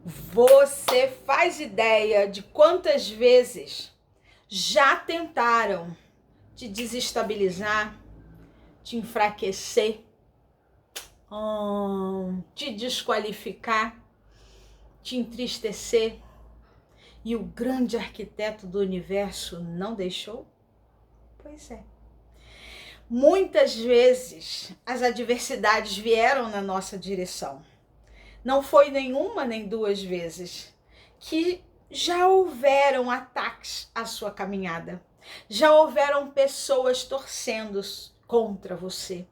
Você faz ideia de quantas vezes já tentaram te desestabilizar, te enfraquecer, te desqualificar, te entristecer e o grande arquiteto do universo não deixou? Pois é. Muitas vezes as adversidades vieram na nossa direção. Não foi nenhuma nem duas vezes que já houveram ataques à sua caminhada. Já houveram pessoas torcendo contra você.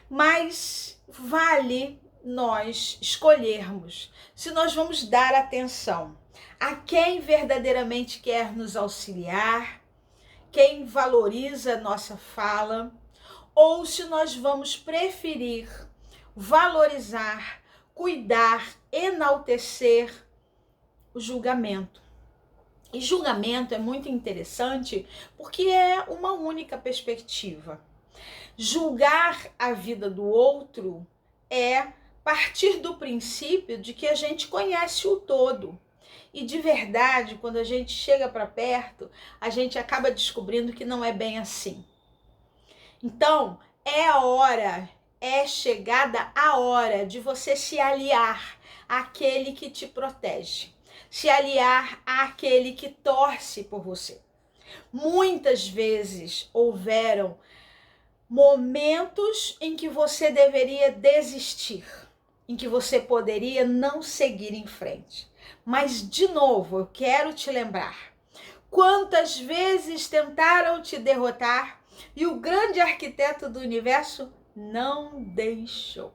Mas vale nós escolhermos se nós vamos dar atenção a quem verdadeiramente quer nos auxiliar, quem valoriza a nossa fala, ou se nós vamos preferir valorizar, cuidar, enaltecer o julgamento. E julgamento é muito interessante porque é uma única perspectiva. Julgar a vida do outro é partir do princípio de que a gente conhece o todo. E de verdade, quando a gente chega para perto, a gente acaba descobrindo que não é bem assim. Então, é chegada a hora de você se aliar àquele que te protege, se aliar àquele que torce por você. Muitas vezes houveram momentos em que você deveria desistir, em que você poderia não seguir em frente. Mas, de novo, eu quero te lembrar, quantas vezes tentaram te derrotar e o grande arquiteto do universo não deixou.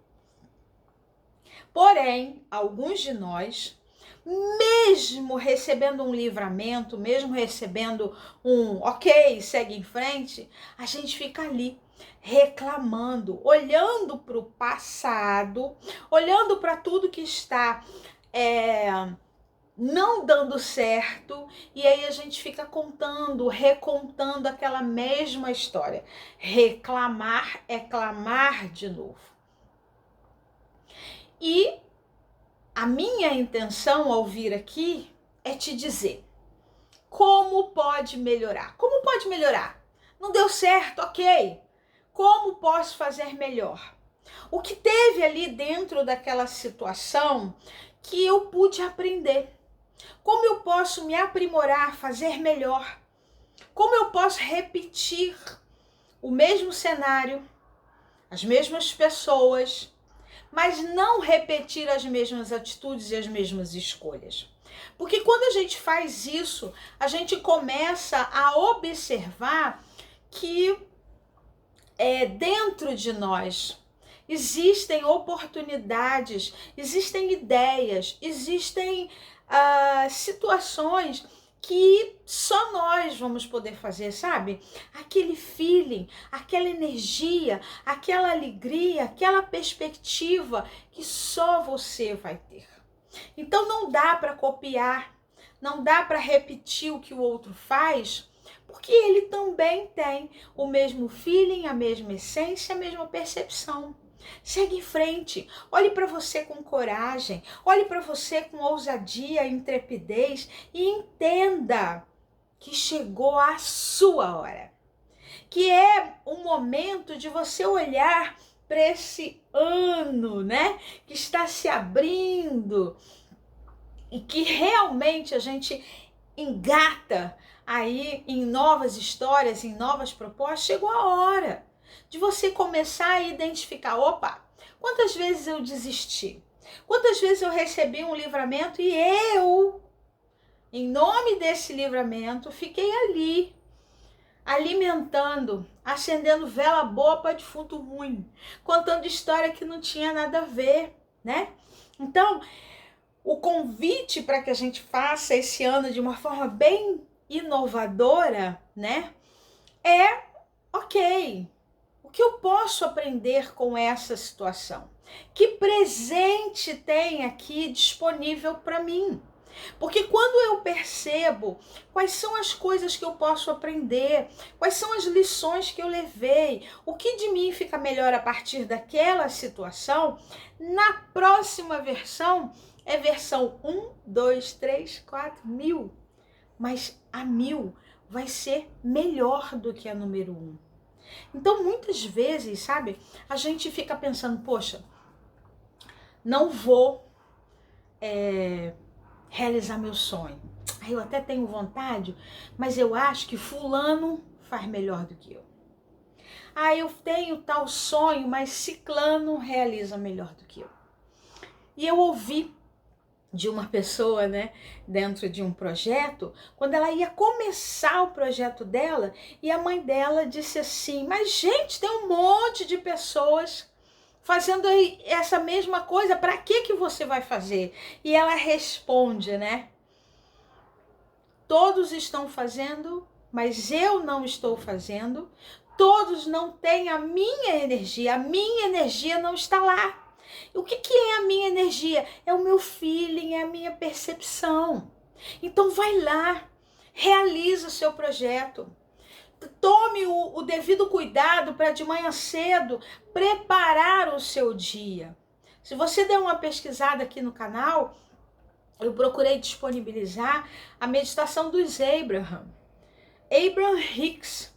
Porém, alguns de nós, mesmo recebendo um livramento, mesmo recebendo ok, segue em frente, a gente fica ali reclamando, olhando para o passado, olhando para tudo que está não dando certo, e aí a gente fica contando, recontando aquela mesma história. Reclamar é clamar de novo. E a minha intenção ao vir aqui é te dizer como pode melhorar. Como pode melhorar? Não deu certo, ok. Como posso fazer melhor? O que teve ali dentro daquela situação que eu pude aprender? Como eu posso me aprimorar, fazer melhor? Como eu posso repetir o mesmo cenário, as mesmas pessoas, mas não repetir as mesmas atitudes e as mesmas escolhas? Porque quando a gente faz isso, a gente começa a observar que dentro de nós existem oportunidades, existem ideias, existem situações que só nós vamos poder fazer, sabe? Aquele feeling, aquela energia, aquela alegria, aquela perspectiva que só você vai ter. Então não dá para copiar, não dá para repetir o que o outro faz, porque ele também tem o mesmo feeling, a mesma essência, a mesma percepção. Segue em frente, olhe para você com coragem, olhe para você com ousadia, intrepidez e entenda que chegou a sua hora, que é o momento de você olhar para esse ano, né, que está se abrindo e que realmente a gente engata aí em novas histórias, em novas propostas. Chegou a hora de você começar a identificar, opa, quantas vezes eu desisti? Quantas vezes eu recebi um livramento e eu, em nome desse livramento, fiquei ali, alimentando, acendendo vela boa para defunto ruim, contando história que não tinha nada a ver, né? Então, o convite para que a gente faça esse ano de uma forma bem inovadora, né? Ok, o que eu posso aprender com essa situação? Que presente tem aqui disponível para mim? Porque quando eu percebo quais são as coisas que eu posso aprender, quais são as lições que eu levei, o que de mim fica melhor a partir daquela situação, na próxima versão É versão 1, 2, 3, 4, 1000. Mas a 1000 vai ser melhor do que a número 1. Então, muitas vezes, sabe, a gente fica pensando, poxa, não vou realizar meu sonho. Eu até tenho vontade, mas eu acho que fulano faz melhor do que eu. Eu tenho tal sonho, mas ciclano realiza melhor do que eu. E eu ouvi de uma pessoa, né, dentro de um projeto, quando ela ia começar o projeto dela, e a mãe dela disse assim, mas gente, tem um monte de pessoas fazendo essa mesma coisa, para que você vai fazer? E ela responde, né, todos estão fazendo, mas eu não estou fazendo, todos não têm a minha energia não está lá. O que é a minha energia? É o meu feeling, é a minha percepção. Então vai lá, realiza o seu projeto. Tome o devido cuidado para de manhã cedo preparar o seu dia. Se você der uma pesquisada aqui no canal, eu procurei disponibilizar a meditação dos Abraham Hicks.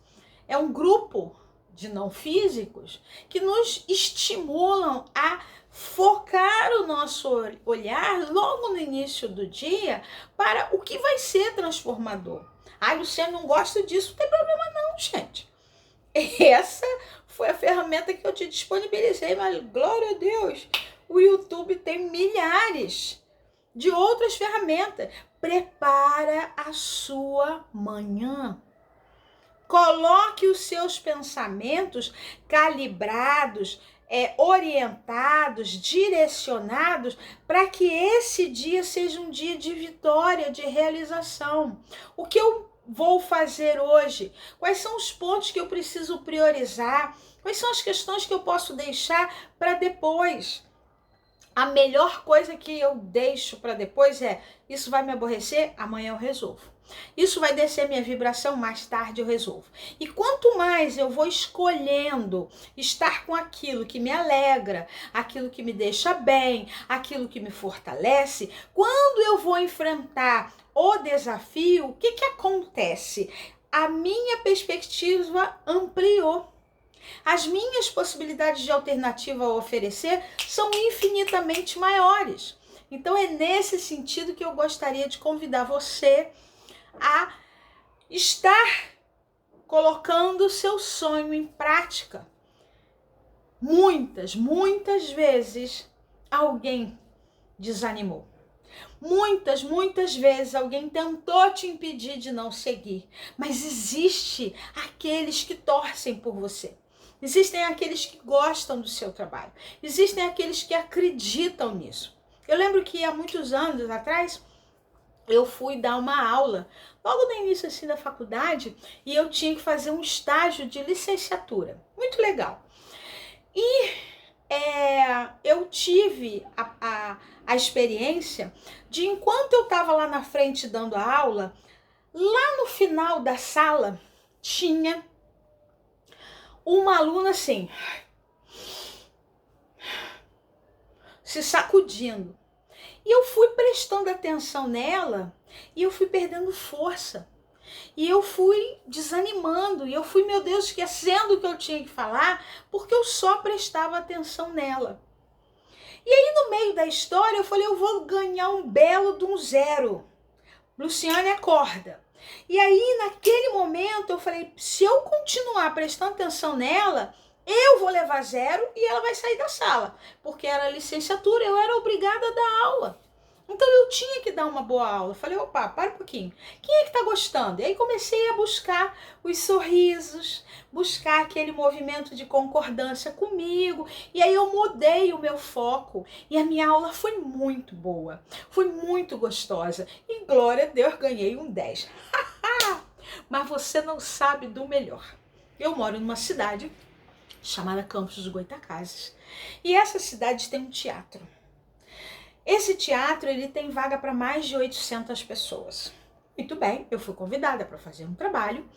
É um grupo de não físicos que nos estimulam a focar o nosso olhar logo no início do dia para o que vai ser transformador. Luciano, não gosto disso, não tem problema não, gente. Essa foi a ferramenta que eu te disponibilizei, mas glória a Deus, o YouTube tem milhares de outras ferramentas. Prepara a sua manhã. Coloque os seus pensamentos calibrados, orientados, direcionados, para que esse dia seja um dia de vitória, de realização. O que eu vou fazer hoje? Quais são os pontos que eu preciso priorizar? Quais são as questões que eu posso deixar para depois? A melhor coisa que eu deixo para depois é, isso vai me aborrecer? Amanhã eu resolvo. Isso vai descer minha vibração, mais tarde eu resolvo. E quanto mais eu vou escolhendo estar com aquilo que me alegra, aquilo que me deixa bem, aquilo que me fortalece, quando eu vou enfrentar o desafio, o que acontece? A minha perspectiva ampliou. As minhas possibilidades de alternativa a oferecer são infinitamente maiores. Então é nesse sentido que eu gostaria de convidar você a estar colocando o seu sonho em prática. Muitas vezes alguém desanimou. Muitas vezes alguém tentou te impedir de não seguir. Mas existe aqueles que torcem por você. Existem aqueles que gostam do seu trabalho. Existem aqueles que acreditam nisso. Eu lembro que há muitos anos atrás, eu fui dar uma aula, logo no início assim, da faculdade, e eu tinha que fazer um estágio de licenciatura. Muito legal. E eu tive a experiência de, enquanto eu estava lá na frente dando a aula, lá no final da sala, tinha uma aluna assim, se sacudindo. E eu fui prestando atenção nela e eu fui perdendo força. E eu fui desanimando. E eu fui, meu Deus, esquecendo o que eu tinha que falar, porque eu só prestava atenção nela. E aí, no meio da história, eu falei, eu vou ganhar um belo de um 0. Luciane, acorda. E aí, naquele momento, eu falei, se eu continuar prestando atenção nela, eu vou levar 0 e ela vai sair da sala, porque era licenciatura, eu era obrigada a dar aula. Então eu tinha que dar uma boa aula. Falei, opa, para um pouquinho. Quem é que tá gostando? E aí comecei a buscar os sorrisos, buscar aquele movimento de concordância comigo. E aí eu mudei o meu foco. E a minha aula foi muito boa. Foi muito gostosa. E glória a Deus, ganhei um 10. Mas você não sabe do melhor. Eu moro numa cidade chamada Campos dos Goytacazes. E essa cidade tem um teatro. Esse teatro, ele tem vaga para mais de 800 pessoas. Muito bem, eu fui convidada para fazer um trabalho.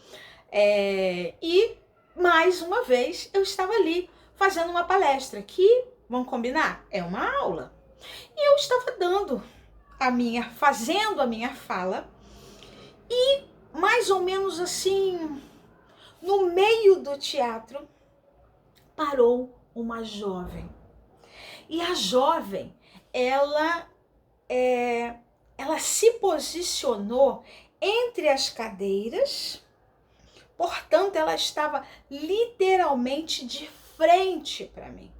E, mais uma vez, eu estava ali fazendo uma palestra que, vamos combinar, é uma aula. E eu estava fazendo a minha fala, e mais ou menos assim, no meio do teatro, parou uma jovem. E a jovem, ela se posicionou entre as cadeiras, portanto, ela estava literalmente de frente para mim.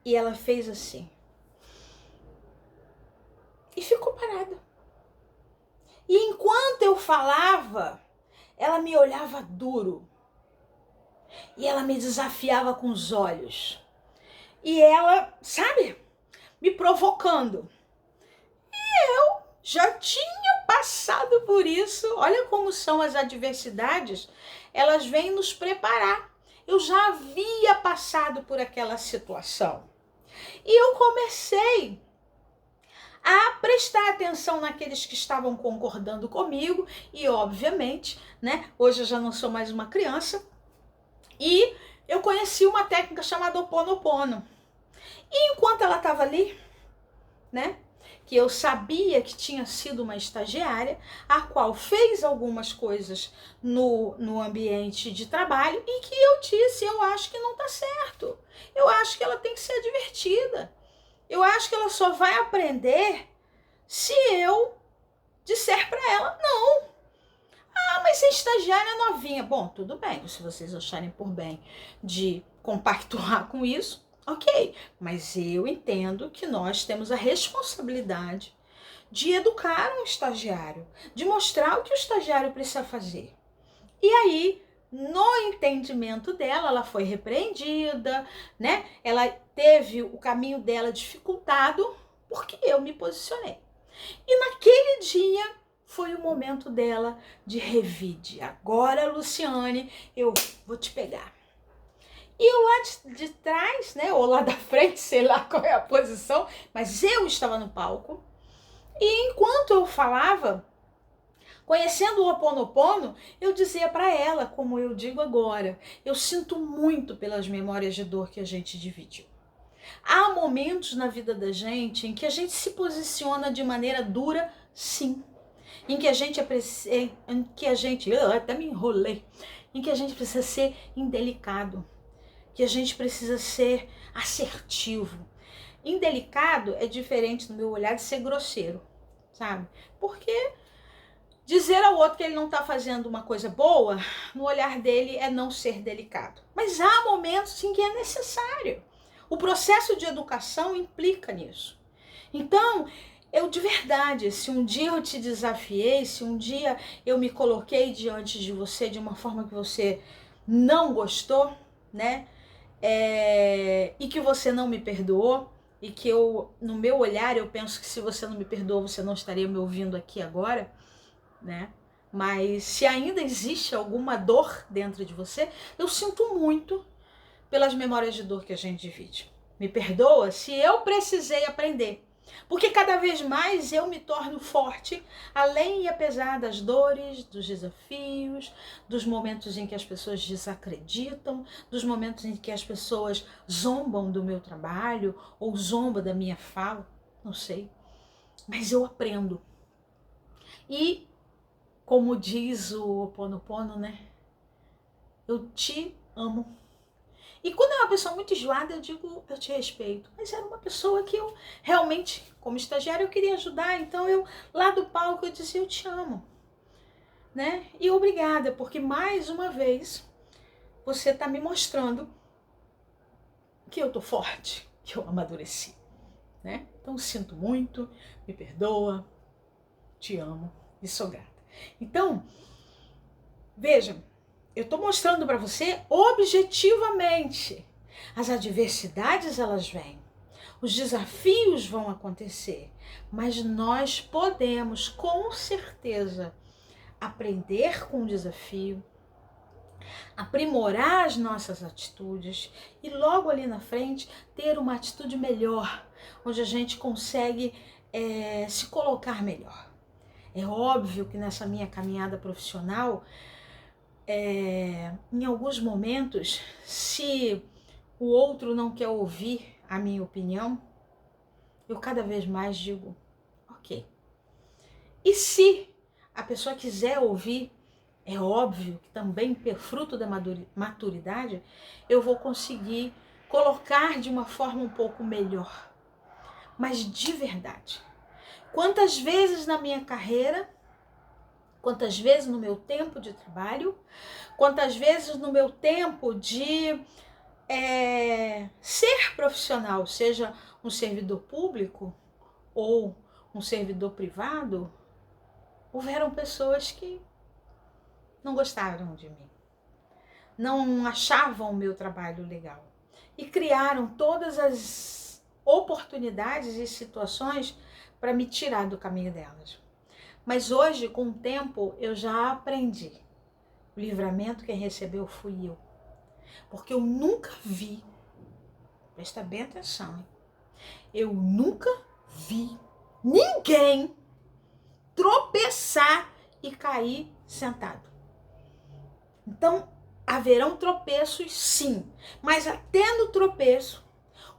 E ela fez assim. E ficou parada. E enquanto eu falava, ela me olhava duro. E ela me desafiava com os olhos. E ela, sabe, me provocando. E eu já tinha passado por isso. Olha como são as adversidades. Elas vêm nos preparar. Eu já havia passado por aquela situação. E eu comecei a prestar atenção naqueles que estavam concordando comigo. E, obviamente, né, hoje eu já não sou mais uma criança. E eu conheci uma técnica chamada Ho'oponopono. E enquanto ela estava ali, né, que eu sabia que tinha sido uma estagiária, a qual fez algumas coisas no ambiente de trabalho e que eu disse, eu acho que não está certo. Eu acho que ela tem que ser divertida. Eu acho que ela só vai aprender se eu disser para ela, não. Ah, mas ser estagiária é novinha. Bom, tudo bem, se vocês acharem por bem de compactuar com isso, ok. Mas eu entendo que nós temos a responsabilidade de educar um estagiário, de mostrar o que o estagiário precisa fazer. E aí, no entendimento dela, ela foi repreendida, né? Ela teve o caminho dela dificultado porque eu me posicionei. E naquele dia foi o momento dela de revide. Agora, Luciane, eu vou te pegar. E eu lá de trás, né, ou lá da frente, sei lá qual é a posição, mas eu estava no palco. E enquanto eu falava, conhecendo o Ho'oponopono, eu dizia para ela, como eu digo agora, eu sinto muito pelas memórias de dor que a gente dividiu. Há momentos na vida da gente em que a gente se posiciona de maneira dura, sim. Em que a gente eu até me enrolei, em que a gente precisa ser indelicado, que a gente precisa ser assertivo. Indelicado é diferente, no meu olhar, de ser grosseiro, sabe? Porque dizer ao outro que ele não está fazendo uma coisa boa, no olhar dele é não ser delicado. Mas há momentos em que é necessário. O processo de educação implica nisso. Então, eu de verdade, se um dia eu te desafiei, se um dia eu me coloquei diante de você de uma forma que você não gostou, né? E que você não me perdoou, e que eu, no meu olhar, eu penso que se você não me perdoou, você não estaria me ouvindo aqui agora, né? Mas se ainda existe alguma dor dentro de você, eu sinto muito pelas memórias de dor que a gente divide. Me perdoa se eu precisei aprender. Porque cada vez mais eu me torno forte, além e apesar das dores, dos desafios, dos momentos em que as pessoas desacreditam, dos momentos em que as pessoas zombam do meu trabalho ou zombam da minha fala, não sei. Mas eu aprendo. E, como diz o Ho'oponopono, né? Eu te amo. E quando é uma pessoa muito enjoada, eu digo, eu te respeito. Mas era uma pessoa que eu realmente, como estagiária, eu queria ajudar. Então eu, lá do palco, eu disse, eu te amo. Né? E obrigada, porque mais uma vez, você está me mostrando que eu tô forte, que eu amadureci. Né? Então sinto muito, me perdoa, te amo e sou grata. Então, vejam, eu estou mostrando para você objetivamente. As adversidades, elas vêm. Os desafios vão acontecer. Mas nós podemos, com certeza, aprender com o desafio, aprimorar as nossas atitudes e logo ali na frente ter uma atitude melhor, onde a gente consegue se colocar melhor. É óbvio que nessa minha caminhada profissional, em alguns momentos, se o outro não quer ouvir a minha opinião, eu cada vez mais digo, ok. E se a pessoa quiser ouvir, é óbvio que também, fruto da maturidade, eu vou conseguir colocar de uma forma um pouco melhor. Mas de verdade, quantas vezes na minha carreira, quantas vezes no meu tempo de trabalho, quantas vezes no meu tempo de ser profissional, seja um servidor público ou um servidor privado, houveram pessoas que não gostaram de mim, não achavam o meu trabalho legal e criaram todas as oportunidades e situações para me tirar do caminho delas. Mas hoje, com o tempo, eu já aprendi. O livramento quem recebeu fui eu. Porque eu nunca vi, presta bem atenção, hein? Eu nunca vi ninguém tropeçar e cair sentado. Então, haverão tropeços, sim, mas até no tropeço,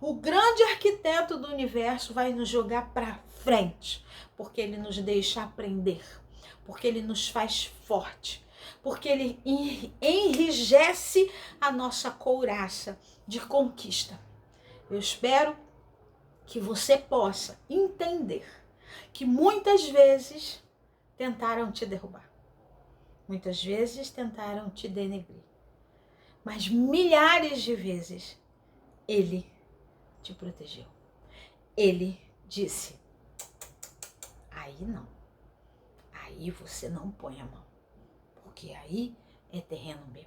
o grande arquiteto do universo vai nos jogar para frente, porque ele nos deixa aprender, porque ele nos faz forte, porque ele enrijece a nossa couraça de conquista. Eu espero que você possa entender que muitas vezes tentaram te derrubar, muitas vezes tentaram te denegrir, mas milhares de vezes ele te protegeu. Ele disse, aí não, aí você não põe a mão, porque aí é terreno meu.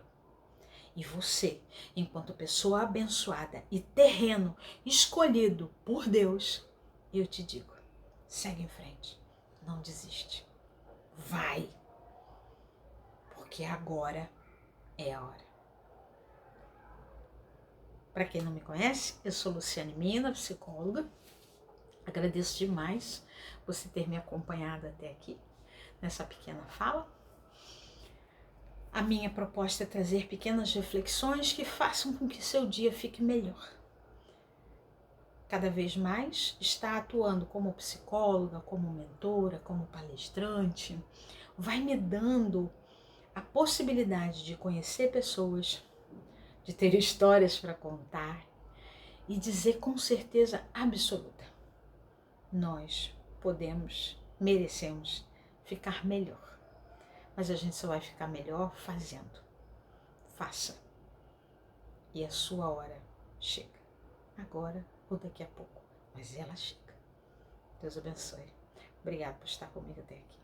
E você, enquanto pessoa abençoada e terreno escolhido por Deus, eu te digo, segue em frente, não desiste, vai, porque agora é a hora. Para quem não me conhece, eu sou Luciane Mina, psicóloga. Agradeço demais você ter me acompanhado até aqui, nessa pequena fala. A minha proposta é trazer pequenas reflexões que façam com que seu dia fique melhor. Cada vez mais está atuando como psicóloga, como mentora, como palestrante, vai me dando a possibilidade de conhecer pessoas, de ter histórias para contar e dizer com certeza absoluta, nós podemos, merecemos ficar melhor. Mas a gente só vai ficar melhor fazendo. Faça. E a sua hora chega. Agora ou daqui a pouco. Mas ela chega. Deus abençoe. Obrigada por estar comigo até aqui.